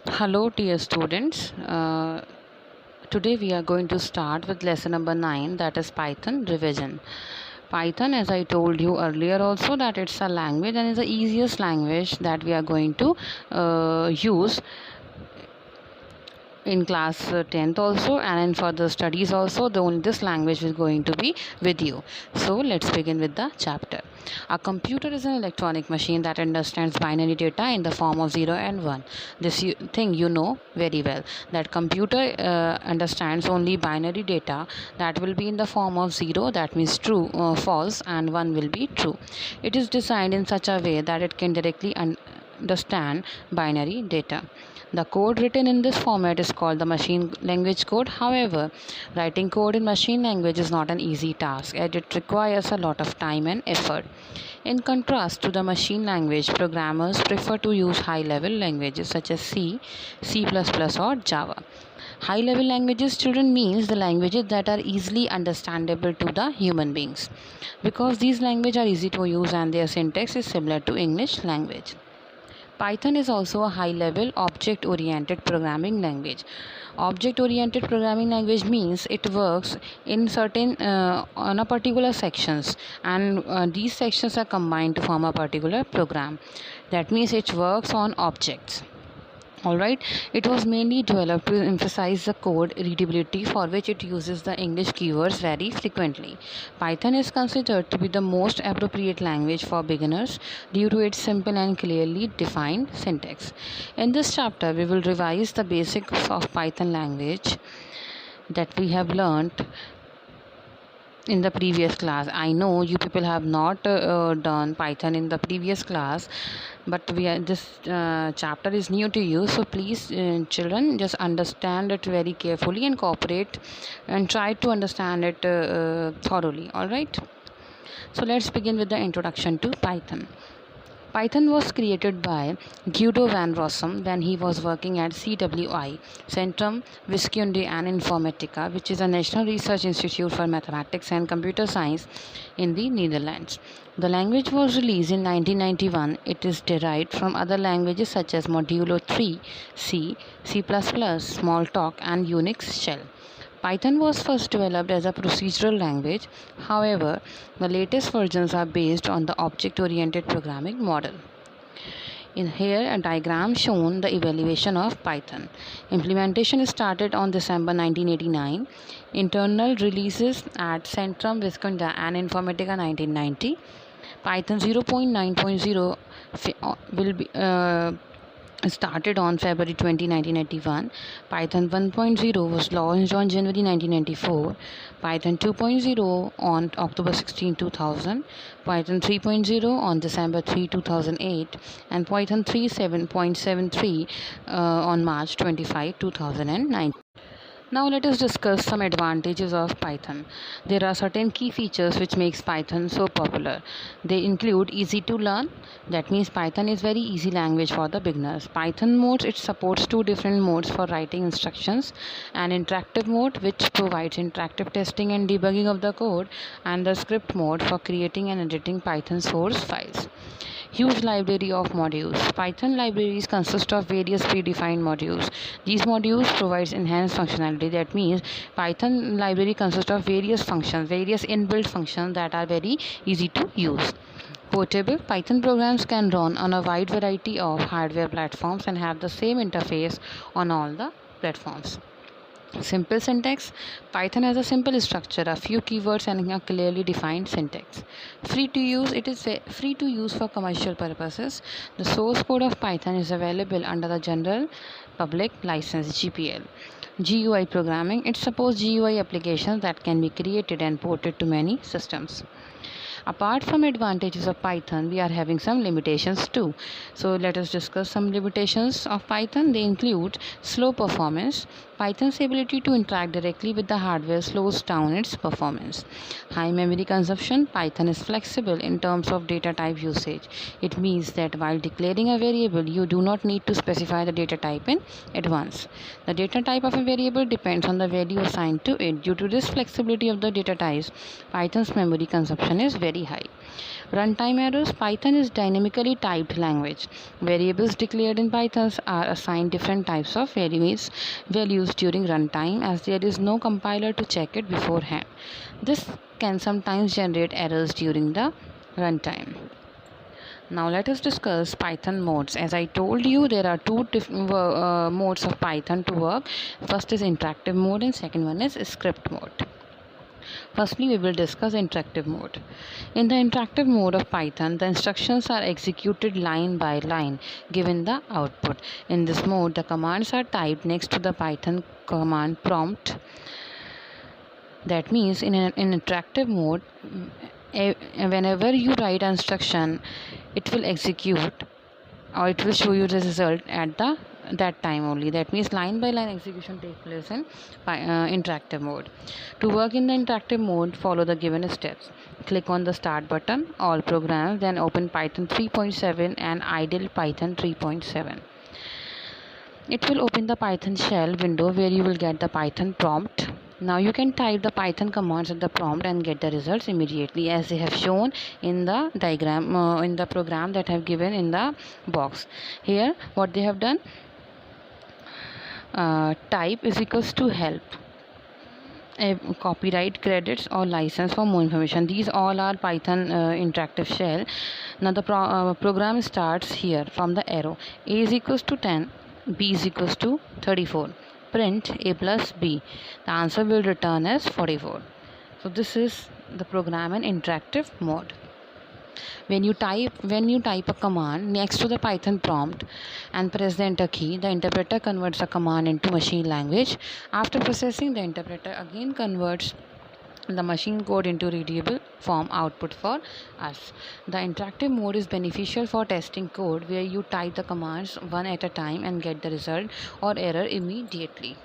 Hello, dear students. Today we are going to start with lesson number 9, that is Python revision. Python, as I told you earlier also, that it's a language and is the easiest language that we are going to use in class 10th also, and in further studies also. The only this language is going to be with you. So let's begin with the chapter. A computer is an electronic machine that understands binary data in the form of 0 and 1. This thing you know very well, that computer understands only binary data that will be in the form of 0, that means true, false, and 1 will be true. It is designed in such a way that it can directly understand binary data. The code written in this format is called the machine language code. However, writing code in machine language is not an easy task, as it requires a lot of time and effort. In contrast to the machine language, programmers prefer to use high-level languages such as C, C++, or Java. High-level languages, children, means the languages that are easily understandable to the human beings, because these languages are easy to use and their syntax is similar to English language. Python is also a high-level object-oriented programming language. Object-oriented programming language means it works in certain on a particular sections, and these sections are combined to form a particular program. That means it works on objects. Alright, it was mainly developed to emphasize the code readability, for which it uses the English keywords very frequently. Python is considered to be the most appropriate language for beginners due to its simple and clearly defined syntax. In this chapter, we will revise the basics of Python language that we have learned in the previous class. I know you people have not done Python in the previous class, but this chapter is new to you, so please, children, just understand it very carefully and cooperate and try to understand it thoroughly. All right, so let's begin with the introduction to Python. Python was created by Guido van Rossum when he was working at CWI, Centrum Wiskunde and Informatica, which is a national research institute for mathematics and computer science in the Netherlands. The language was released in 1991. It is derived from other languages such as Modulo 3, C, C++, Smalltalk, and Unix shell. Python was first developed as a procedural language. However, the latest versions are based on the object-oriented programming model. In here, a diagram shown the evaluation of Python. Implementation started on December 1989. Internal releases at Centrum Visconda and Informatica 1990. Python 0.9.0 will be started on February 20, 1991. Python 1.0 was launched on January 1994. Python 2.0 on October 16, 2000. Python 3.0 on December 3, 2008. And Python 3.7.73 on March 25, 2009. Now let us discuss some advantages of Python. There are certain key features which makes Python so popular. They include easy to learn. That means Python is very easy language for the beginners. Python modes, it supports two different modes for writing instructions: an interactive mode which provides interactive testing and debugging of the code, and the script mode for creating and editing Python source files. Huge library of modules. Python libraries consist of various predefined modules. These modules provide enhanced functionality. That means Python library consists of various functions, various inbuilt functions that are very easy to use. Portable. Python programs can run on a wide variety of hardware platforms and have the same interface on all the platforms. Simple syntax. Python has a simple structure, a few keywords, and a clearly defined syntax. Free to use. It is free to use for commercial purposes. The source code of Python is available under the general public license, GPL. GUI programming. It supports GUI applications that can be created and ported to many systems. Apart from advantages of Python, we are having some limitations too. So let us discuss some limitations of Python. They include slow performance. Python's ability to interact directly with the hardware slows down its performance. High memory consumption. Python is flexible in terms of data type usage. It means that while declaring a variable, you do not need to specify the data type in advance. The data type of a variable depends on the value assigned to it. Due to this flexibility of the data types, Python's memory consumption is very high. Runtime errors. Python is dynamically typed language. Variables declared in Python are assigned different types of values during runtime, as there is no compiler to check it beforehand. This can sometimes generate errors during the runtime. Now let us discuss Python modes. As I told you, there are two different modes of Python to work. First is interactive mode and second one is script mode. Firstly, we will discuss interactive mode. In the interactive mode of Python, the instructions are executed line by line, given the output. In this mode, the commands are typed next to the Python command prompt. That means in interactive mode, whenever you write an instruction, it will execute or it will show you the result at that time only. That means line by line execution takes place in interactive mode. To work in the interactive mode, follow the given steps. Click on the start button, all programs, then open Python 3.7 and idle Python 3.7. It will open the Python shell window where you will get the Python prompt. Now you can type the Python commands at the prompt and get the results immediately, as they have shown in the diagram in the program that I have given in the box. Here what they have done, type is equals to help, copyright, credits or license. For more information, these all are Python interactive shell. Now the program starts here from the arrow. A is equals to 10, B is equals to 34. Print A plus B. The answer will return as 44. So this is the program in interactive mode. When you type a command next to the Python prompt and press the enter key, the interpreter converts the command into machine language. After processing, the interpreter again converts the machine code into readable form output for us. The interactive mode is beneficial for testing code where you type the commands one at a time and get the result or error immediately.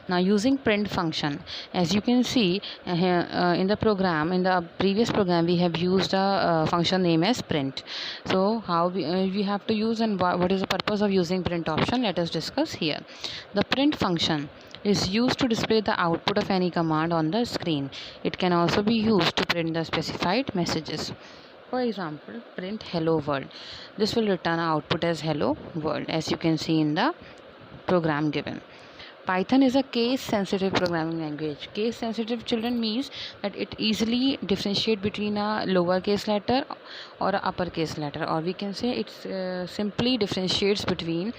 Now using print function, as you can see here in the previous program we have used a function name as print. So how we have to use and what is the purpose of using print option, let us discuss here. The print function is used to display the output of any command on the screen. It can also be used to print the specified messages. For example, print hello world. This will return output as hello world, as you can see in the program given. Python is a case-sensitive programming language. Case-sensitive, children, means that it easily differentiates between a lowercase letter or a uppercase letter, or we can say it simply differentiates between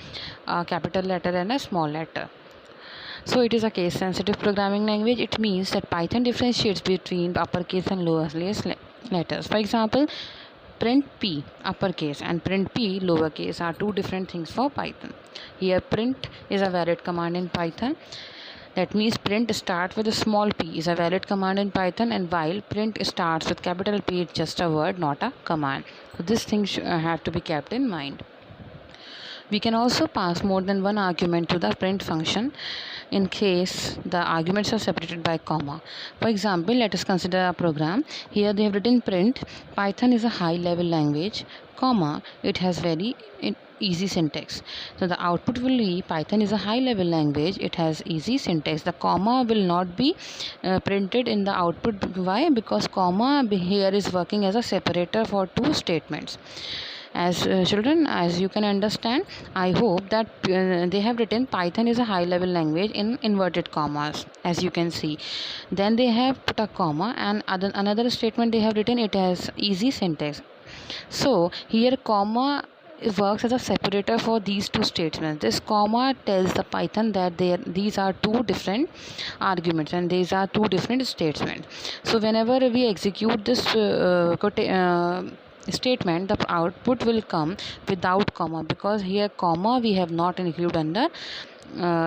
a capital letter and a small letter. So it is a case-sensitive programming language. It means that Python differentiates between uppercase and lowercase letters. For example, print P uppercase and print P lowercase are two different things for Python. Here print is a valid command in Python. That means print start with a small p is a valid command in Python, and while print starts with capital P, it's just a word, not a command. So this thing have to be kept in mind. We can also pass more than one argument to the print function in case the arguments are separated by comma. For example, let us consider a program. Here they have written print. Python is a high level language, comma, it has very easy syntax. So the output will be Python is a high level language, it has easy syntax. The comma will not be printed in the output. Why? Because comma here is working as a separator for two statements. As children, as you can understand, I hope that they have written Python is a high level language in inverted commas, as you can see. Then they have put a comma, and another statement they have written it has easy syntax. So here comma works as a separator for these two statements. This comma tells the Python that these are two different arguments and these are two different statements. So whenever we execute this statement, the output will come without comma, because here comma we have not included under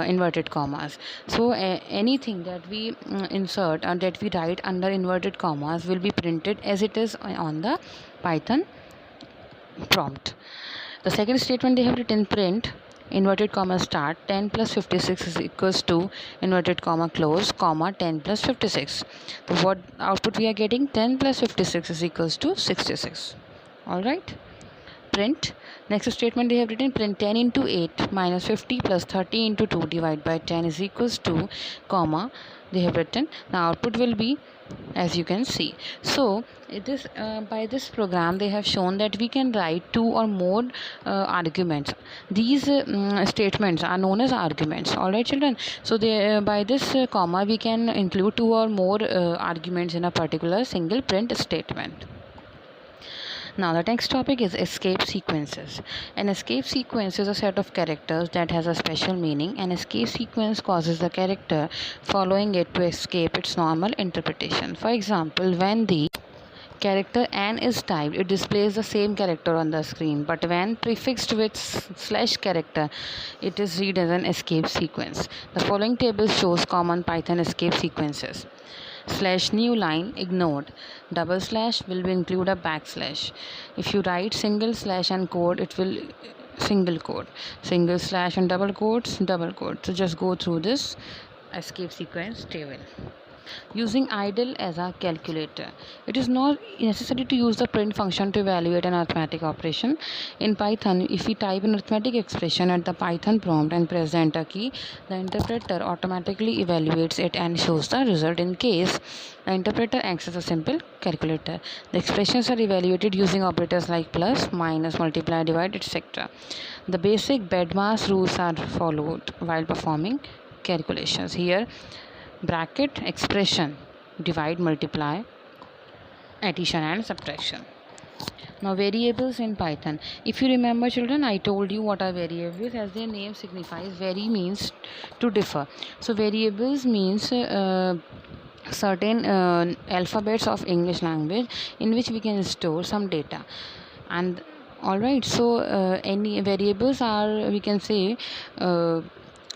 inverted commas. So anything that we insert and that we write under inverted commas will be printed as it is on the Python prompt. The second statement they have written print inverted comma start 10 plus 56 is equals to inverted comma close comma 10 plus 56. So what output we are getting? 10 plus 56 is equals to 66. Alright, print. Next statement they have written print 10 into 8 minus 50 plus 30 into 2 divided by 10 is equals to comma they have written. Now output will be as you can see. So this by this program they have shown that we can write two or more arguments. These statements are known as arguments. All right, children. So they by this comma we can include two or more arguments in a particular single print statement. Now the next topic is escape sequences. An escape sequence is a set of characters that has a special meaning. An escape sequence causes the character following it to escape its normal interpretation. For example, when the character n is typed, it displays the same character on the screen, but when prefixed with slash character, it is read as an escape sequence. The following table shows common Python escape sequences. Slash new line ignored. Double slash will include a backslash. If you write single slash and code, it will single quote. Single slash and double quotes, double quote. So just go through this escape sequence table. Using idle as a calculator. It is not necessary to use the print function to evaluate an arithmetic operation. In Python, if we type an arithmetic expression at the Python prompt and press the enter key, the interpreter automatically evaluates it and shows the result. In case the interpreter acts as a simple calculator, the expressions are evaluated using operators like plus, minus, multiply, divide, etc. The basic BEDMAS rules are followed while performing calculations. Here, bracket expression, divide, multiply, addition and subtraction. Now variables in Python. If you remember, children, I told you what are variables. As their name signifies, vary means to differ. So variables means certain alphabets of English language in which we can store some data. And all right, so any variables are, we can say,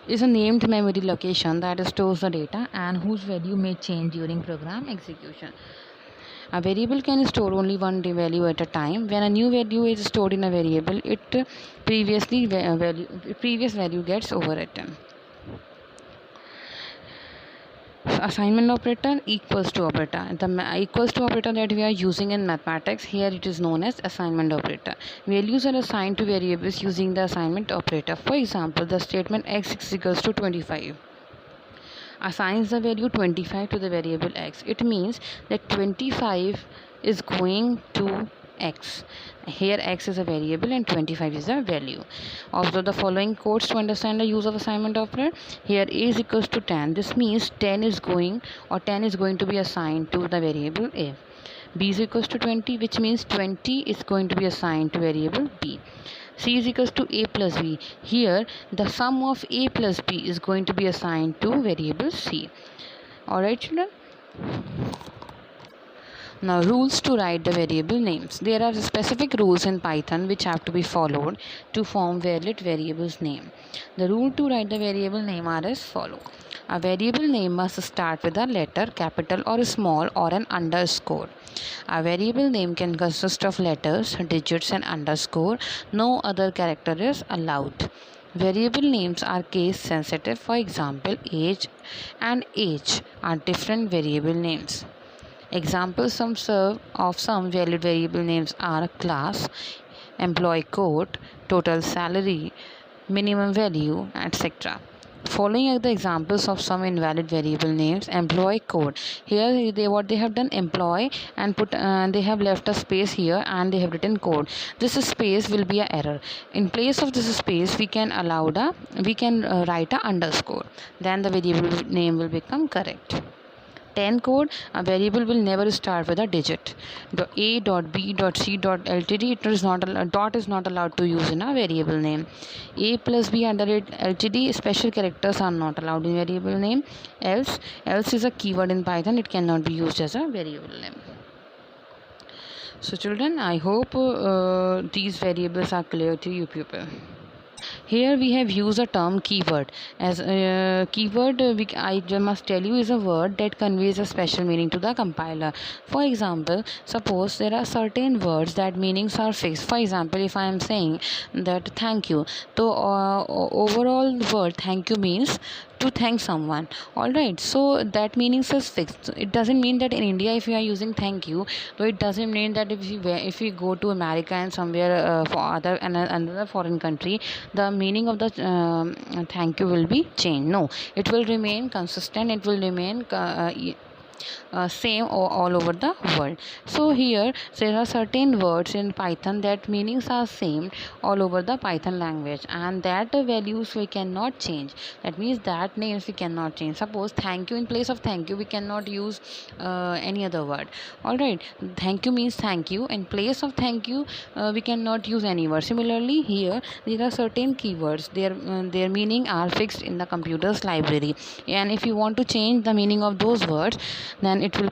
is a named memory location that stores the data and whose value may change during program execution. A variable can store only one value at a time. When a new value is stored in a variable, previous value gets overwritten. Assignment operator, equals to operator. The equals to operator that we are using in mathematics, here it is known as assignment operator. Values are assigned to variables using the assignment operator. For example, the statement x is equals to 25 assigns the value 25 to the variable x. It means that 25 is going to x. Here x is a variable and 25 is a value. Also, the following codes to understand the use of assignment operator. Here a is equals to 10. This means 10 is going to be assigned to the variable a. B is equals to 20, which means 20 is going to be assigned to variable b. C is equals to a plus b. Here the sum of a plus b is going to be assigned to variable c. Alright, children. Now, rules to write the variable names. There are specific rules in Python which have to be followed to form valid variable's name. The rule to write the variable name are as follow. A variable name must start with a letter, capital or small, or an underscore. A variable name can consist of letters, digits and underscore. No other character is allowed. Variable names are case sensitive. For example, age and age are different variable names. Examples of some valid variable names are class, employee code, total salary, minimum value, etc. Following are the examples of some invalid variable names. Employee code. Here what they have done, employee and they have left a space here and they have written code. This space will be an error. In place of this space, we can write a underscore. Then the variable name will become correct. 10 code, a variable will never start with a digit. The a.b.c.ltd dot is not allowed to use in a variable name. A plus b under ltd special characters are not allowed in variable name. Else is a keyword in Python. It cannot be used as a variable name. So children, I hope these variables are clear to you people. Here we have used a term keyword. As a keyword, I must tell you, is a word that conveys a special meaning to the compiler. For example, suppose there are certain words that meanings are fixed. For example, if I am saying that thank you, so overall word thank you means to thank someone. All right, so that meaning is fixed. It doesn't mean that in India if you are using thank you, so it doesn't mean that if we go to America and somewhere for another foreign country, the meaning of the thank you will be changed. No, it will remain consistent. It will remain same all over the world. So here there are certain words in Python that meanings are same all over the Python language, and that values we cannot change. That means that names we cannot change. Suppose thank you, in place of thank you we cannot use any other word. All right, thank you means thank you. In place of thank you we cannot use any word. Similarly here there are certain keywords, their meaning are fixed in the computer's library, and if you want to change the meaning of those words, then it will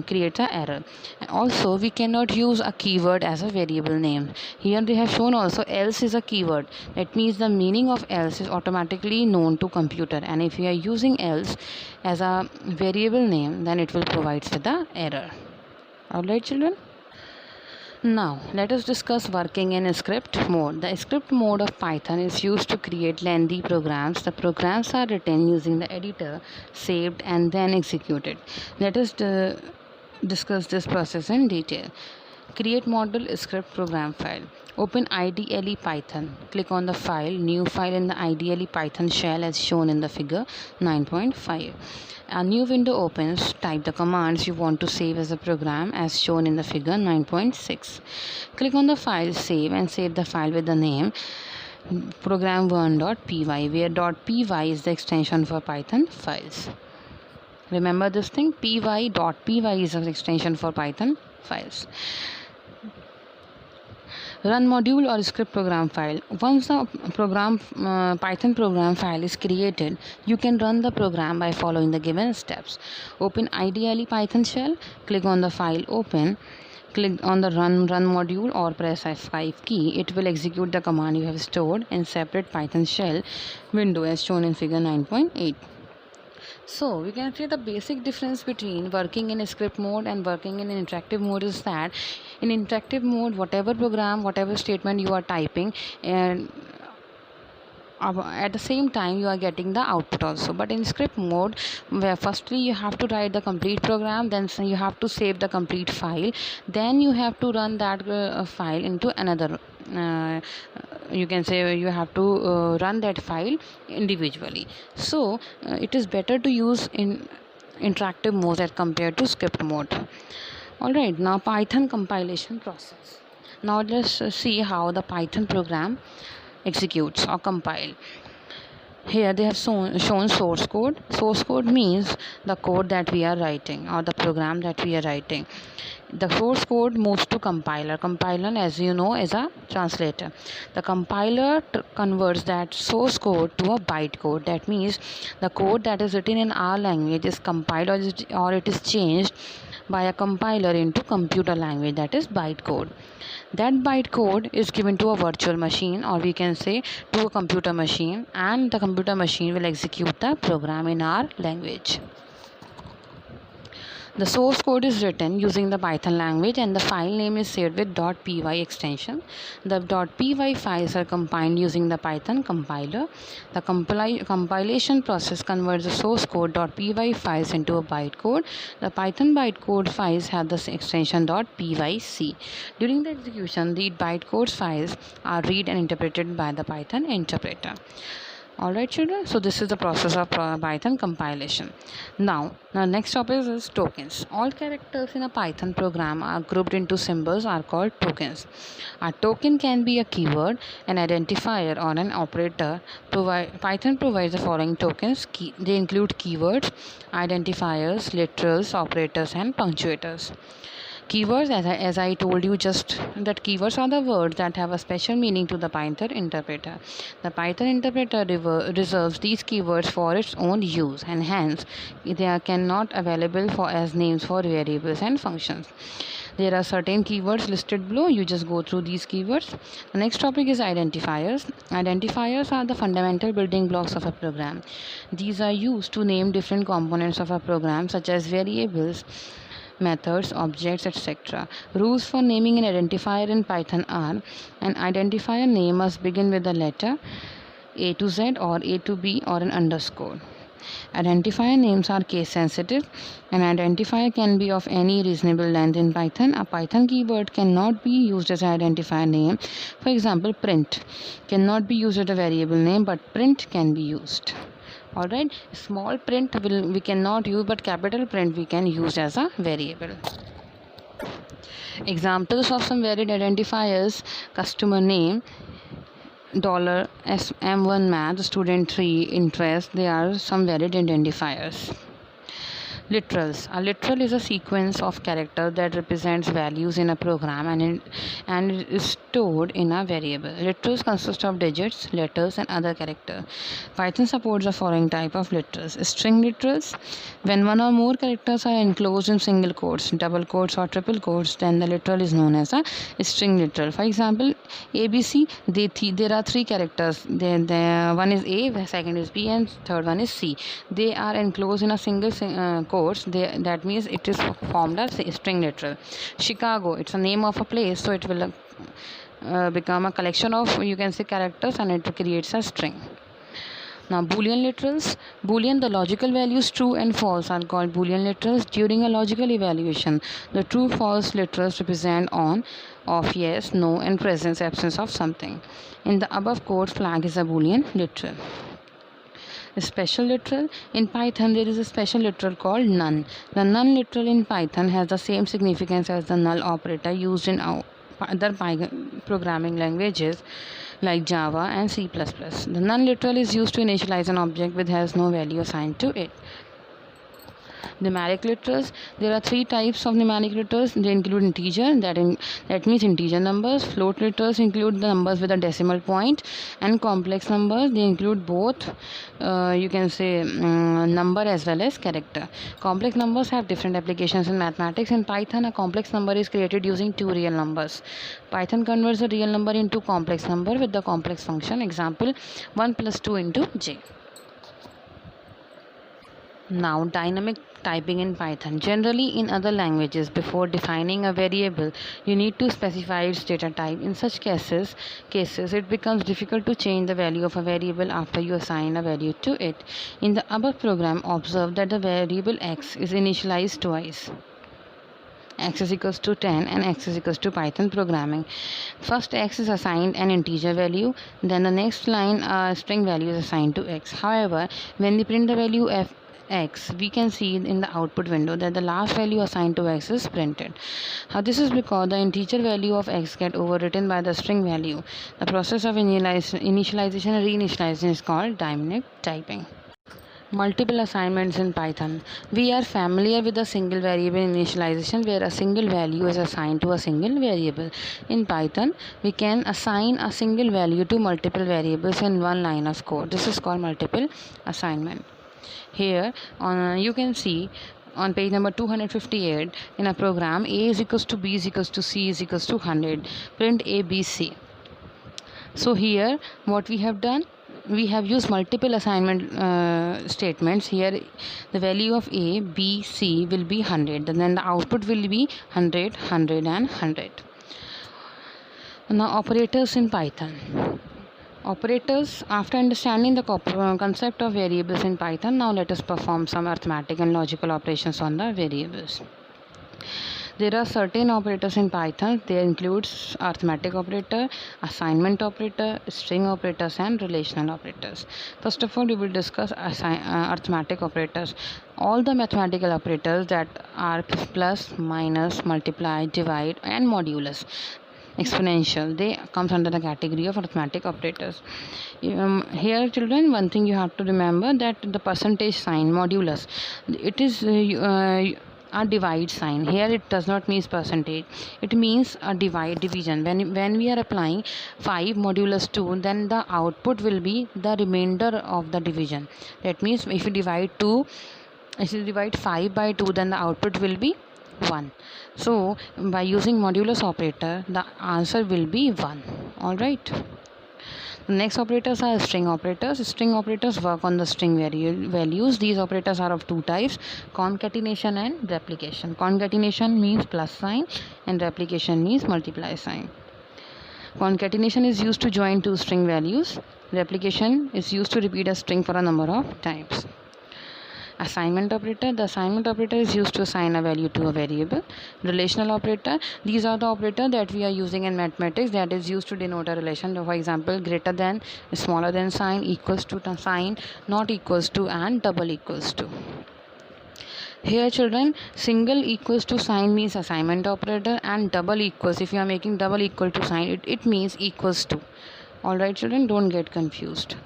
create an error. And also we cannot use a keyword as a variable name. Here they have shown also else is a keyword. That means the meaning of else is automatically known to computer, and if you are using else as a variable name, then it will provide with the error. Alright children. Now, let us discuss working in script mode. The script mode of Python is used to create lengthy programs. The programs are written using the editor, saved, and then executed. Let us discuss this process in detail. Create model script program file. Open IDLE Python. Click on the file, new file in the IDLE Python shell as shown in the figure 9.5. A new window opens. Type the commands you want to save as a program as shown in the figure 9.6. Click on the file, save, and save the file with the name program1.py, where .py is the extension for Python files. Remember this thing, py.py is the extension for Python files. Run module or script program file. Once the Python program file is created, you can run the program by following the given steps. Open IDLE Python shell, click on the file open, click on the run module or press F5 key. It will execute the command you have stored in separate Python shell window as shown in figure 9.8. So we can say the basic difference between working in script mode and working in interactive mode is that in interactive mode, whatever program, whatever statement you are typing, and at the same time you are getting the output also. But in script mode, where firstly you have to write the complete program, then you have to save the complete file, then you have to run that file into another you can say you have to run that file individually. So it is better to use in interactive mode as compared to script mode. Alright, now Python compilation process. Now let's see how the Python program executes or compile. Here they have shown source code. Source code means the code that we are writing or the program that we are writing. The source code moves to compiler. Compiler, as you know, is a translator. The compiler converts that source code to a bytecode. That means the code that is written in our language is compiled or it is changed by a compiler into computer language, that is bytecode. That bytecode is given to a virtual machine, or we can say to a computer machine, and the computer machine will execute the program in our language. The source code is written using the Python language and the file name is saved with .py extension. The .py files are compiled using the Python compiler. The compilation process converts the source code .py files into a bytecode. The Python bytecode files have the extension .pyc. During the execution, the bytecode files are read and interpreted by the Python interpreter. Alright children, so this is the process of Python compilation. Now the next topic is tokens. All characters in a Python program are grouped into symbols are called tokens. A token can be a keyword, an identifier, or an operator. Python provides the following tokens. They include keywords, identifiers, literals, operators, and punctuators. Keywords, as I told you just that keywords are the words that have a special meaning to the Python interpreter. The Python interpreter reserves these keywords for its own use, and hence they are cannot available for as names for variables and functions. There are certain keywords listed below. You just go through these keywords. The next topic is identifiers. Identifiers are the fundamental building blocks of a program. These are used to name different components of a program, such as variables, methods, objects, etc. Rules for naming an identifier in Python are: an identifier name must begin with the letter A to Z or A to B or an underscore. Identifier names are case sensitive. An identifier can be of any reasonable length in Python. A Python keyword cannot be used as an identifier name. For example, print cannot be used as a variable name, but print can be used. All right, small print we cannot use, but capital print we can use as a variable. Examples of some varied identifiers: customer name, $M1 math, student 3 interest. They are some varied identifiers. Literals. A literal is a sequence of characters that represents values in a program and is stored in a variable. Literals consist of digits, letters, and other characters. Python supports the following type of literals: string literals. When one or more characters are enclosed in single quotes, double quotes, or triple quotes, then the literal is known as a string literal. For example, ABC, there are three characters. One is A, second is B, and third one is C. They are enclosed in a single quotes. That means it is formed as string literal. Chicago, it's a name of a place, so it will become a collection of, you can say, characters, and it creates a string. Now, Boolean literals. Boolean, the logical values true and false are called Boolean literals. During a logical evaluation, the true false literals represent on, off, yes, no, and presence, absence of something. In the above code, flag is a Boolean literal. A special literal. In Python, there is a special literal called none. The none literal in Python has the same significance as the null operator used in other programming languages like Java and C++. The none literal is used to initialize an object which has no value assigned to it. Numeric literals. There are three types of numeric literals. They include integer, that means integer numbers. Float literals include the numbers with a decimal point, and complex numbers. They include both, you can say, number as well as character. Complex numbers have different applications in mathematics. In Python, a complex number is created using two real numbers. Python converts a real number into complex number with the complex function. Example: 1 plus 2 into j. Now, dynamic typing in Python. Generally, in other languages, before defining a variable, you need to specify its data type. In such cases, it becomes difficult to change the value of a variable after you assign a value to it. In the above program, observe that the variable x is initialized twice. X is equals to 10 and x is equals to Python programming. First, x is assigned an integer value, then the next line string value is assigned to x. However, when we print the value x, we can see in the output window that the last value assigned to x is printed. This is because the integer value of x get overwritten by the string value. The process of initialization and reinitialization is called dynamic typing. Multiple assignments in Python. We are familiar with the single variable initialization, where a single value is assigned to a single variable. In Python, we can assign a single value to multiple variables in one line of code. This is called multiple assignment. Here you can see on page number 258, in a program, a is equals to b is equals to c is equals to 100, print a, b, c. So here what we have done, we have used multiple assignment statements. Here the value of a, b, c will be 100, and then the output will be 100, 100 and 100. Now, operators in Python. Operators. After understanding the concept of variables in Python, now let us perform some arithmetic and logical operations on the variables. There are certain operators in Python. They include arithmetic operator, assignment operator, string operators, and relational operators. First of all, we will discuss arithmetic operators. All the mathematical operators that are plus, minus, multiply, divide, and modulus, exponential, they comes under the category of arithmetic operators. Here, children, one thing you have to remember, that the percentage sign, modulus, it is a divide sign. Here it does not mean percentage, it means a division. When we are applying 5 modulus 2, then the output will be the remainder of the division. That means if you divide 5 by 2, then the output will be 1. So by using modulus operator, the answer will be 1. All right. The next operators are string operators. String operators work on the string values. These operators are of two types: concatenation and replication. Concatenation means plus sign and replication means multiply sign. Concatenation is used to join two string values. Replication is used to repeat a string for a number of times. Assignment operator. The assignment operator is used to assign a value to a variable. Relational operator. These are the operator that we are using in mathematics that is used to denote a relation. For example, greater than, smaller than sign, equals to sign, not equals to, and double equals to. Here children, single equals to sign means assignment operator, and double equals, if you are making double equal to sign, it means equals to. Alright children, don't get confused.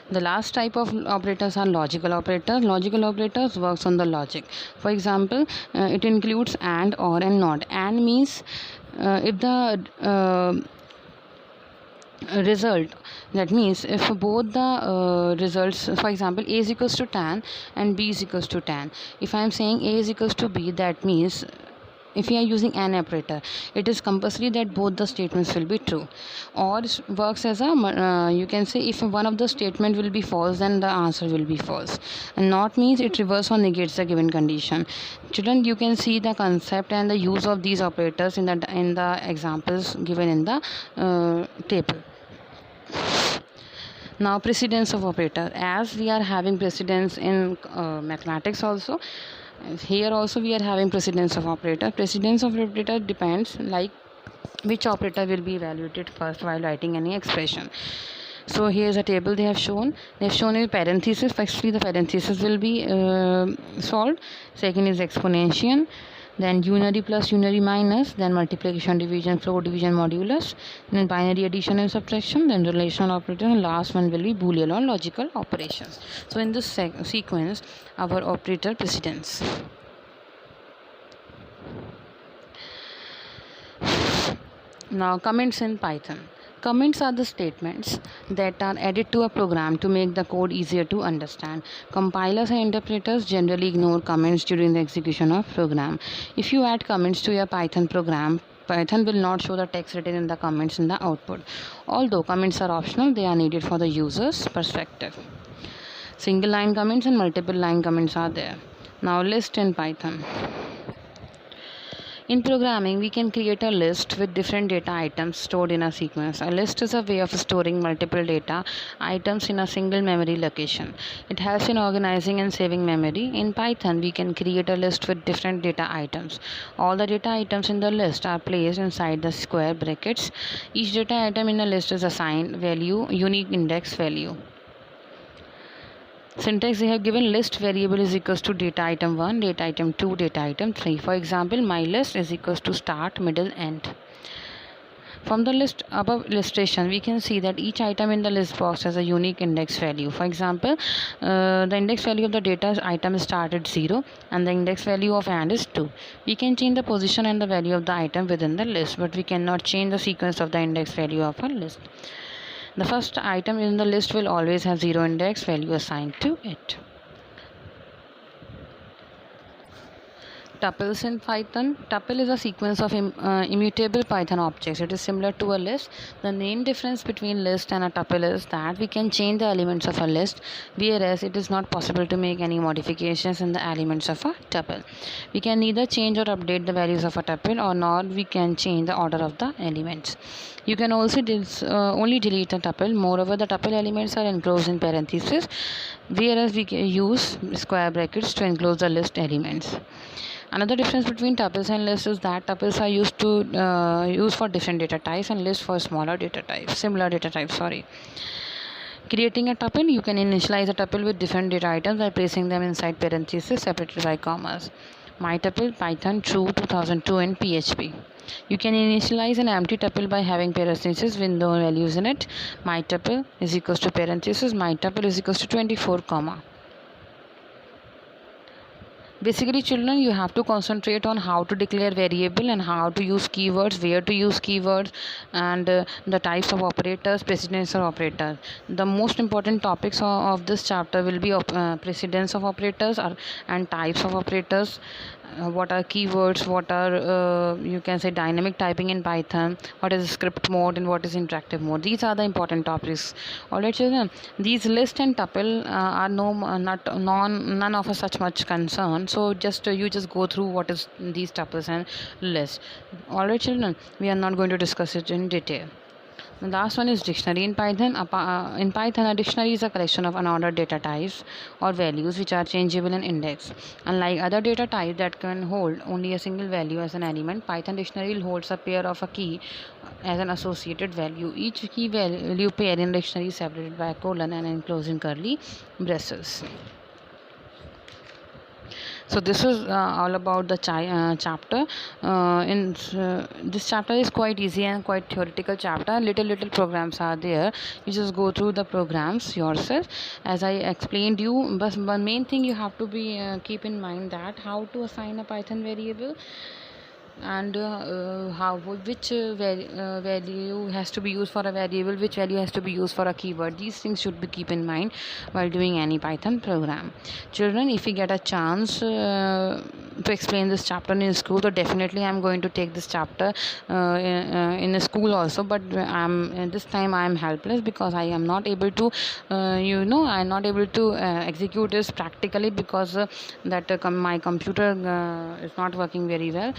The last type of operators are logical operators. Logical operators works on the logic. For example, it includes and, or, and not. And means if the result, that means if both the results, for example, a is equals to tan and b is equals to tan, if I am saying a is equals to b, that means if we are using an operator, it is compulsory that both the statements will be true. Or works as a you can say if one of the statement will be false, then the answer will be false. And not means it reverses or negates the given condition. Children, you can see the concept and the use of these operators in the examples given in the table. Now precedence of operator. As we are having precedence in mathematics also, here also we are having precedence of operator. Precedence of operator depends like which operator will be evaluated first while writing any expression. So here is a table they have shown. They have shown a parenthesis. Firstly, the parenthesis will be solved. Second is exponential. Then unary plus unary minus, then multiplication, division, floor division, modulus, then binary addition and subtraction, then relational operator, and last one will be Boolean or logical operations. So in this sequence, our operator precedence. Now comments in Python. Comments are the statements that are added to a program to make the code easier to understand. Compilers and interpreters generally ignore comments during the execution of program. If you add comments to your Python program, Python will not show the text written in the comments in the output. Although comments are optional, they are needed for the user's perspective. Single line comments and multiple line comments are there. Now list in Python. In programming, we can create a list with different data items stored in a sequence. A list is a way of storing multiple data items in a single memory location. It helps in organizing and saving memory. In Python, we can create a list with different data items. All the data items in the list are placed inside the square brackets. Each data item in a list is assigned value, unique index value. Syntax they have given list variable is equals to data item 1, data item 2, data item 3. For example, my list is equals to start, middle, end. From the list above illustration, we can see that each item in the list box has a unique index value. For example, the index value of the data item is start at 0 and the index value of and is 2. We can change the position and the value of the item within the list, but we cannot change the sequence of the index value of a list. The first item in the list will always have 0 index value assigned to it. Tuples in Python. Tuple is a sequence of immutable Python objects. It is similar to a list. The main difference between list and a tuple is that we can change the elements of a list, whereas it is not possible to make any modifications in the elements of a tuple. We can neither change or update the values of a tuple, or nor we can change the order of the elements. You can also only delete a tuple. Moreover, the tuple elements are enclosed in parentheses, whereas we can use square brackets to enclose the list elements. Another difference between tuples and lists is that tuples are used for different data types and lists for similar data types. Creating a tuple, you can initialize a tuple with different data items by placing them inside parentheses separated by commas. MyTuple, Python, True 2002 and PHP. You can initialize an empty tuple by having parentheses with no values in it. MyTuple is equals to parentheses, MyTuple is equals to 24 comma. Basically, children, you have to concentrate on how to declare variable and how to use keywords, where to use keywords, and the types of operators, precedence of operators. The most important topics of this chapter will be precedence of operators and types of operators. What are keywords, what are you can say dynamic typing in Python, what is script mode and what is interactive mode. These are the important topics. Alright children, these list and tuple are none of such much concern, so you just go through what is these tuples and lists. Alright children, we are not going to discuss it in detail. The last one is dictionary in Python. In Python, a dictionary is a collection of unordered data types or values which are changeable in index. Unlike other data types that can hold only a single value as an element, Python dictionary holds a pair of a key as an associated value. Each key value pair in dictionary is separated by a colon and enclosing curly braces. So this is all about the chapter. This chapter is quite easy and quite theoretical chapter. Little programs are there. You just go through the programs yourself. As I explained you, but one main thing you have to be keep in mind that how to assign a Python variable, and which value has to be used for a variable, which value has to be used for a keyword. These things should be keep in mind while doing any Python program. Children, if you get a chance to explain this chapter in school, so definitely I'm going to take this chapter in a school also, but this time I am helpless because I am not able to I'm not able to execute this practically because my computer is not working very well.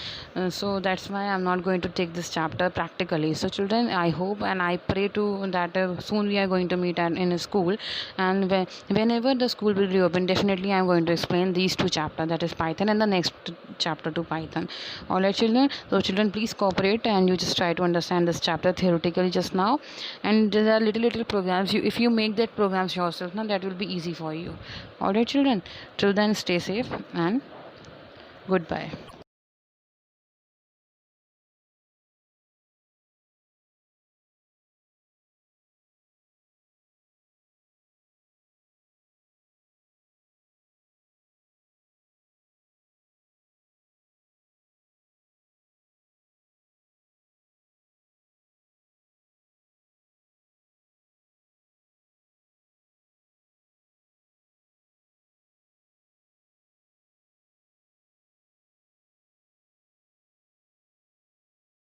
So that's why I'm not going to take this chapter practically. So children, I hope and I pray to that soon we are going to meet in a school, and whenever the school will reopen, definitely I'm going to explain these two chapters, that is Python and the next chapter to Python. Alright children, so children, please cooperate and you just try to understand this chapter theoretically just now, and there are little programs. If you make that programs yourself now, that will be easy for you. Alright children, till then stay safe and goodbye.